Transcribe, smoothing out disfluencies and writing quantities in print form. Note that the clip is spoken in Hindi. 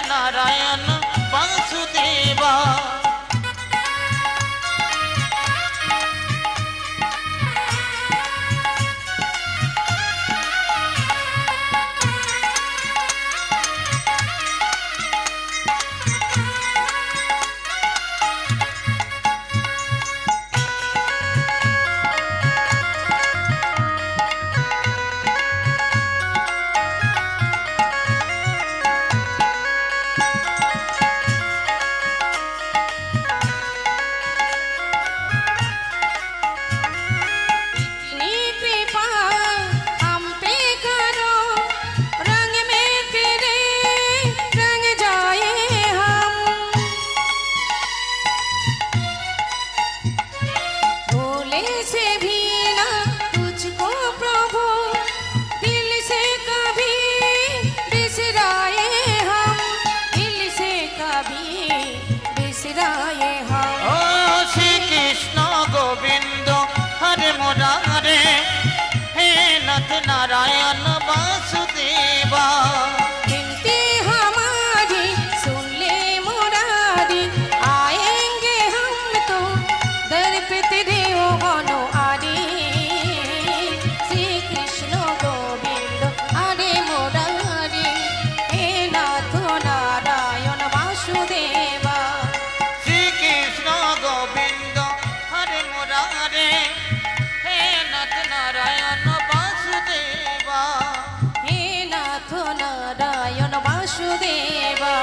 नारायण वासुदेवा। मुरारे हे नाथ नारायण वासुदेवा। विनती हमारी सुन ले मुरारी, आएंगे हम तो दर पे तेरे ओ गनो आरे। श्री कृष्ण गोविंद हरे मुरारी, हे नाथ नारायण वासुदेवा। श्री कृष्ण गोविंद हरे मुरारे नारायण वासुदेवा। हे नाथ नारायण वासुदेवा।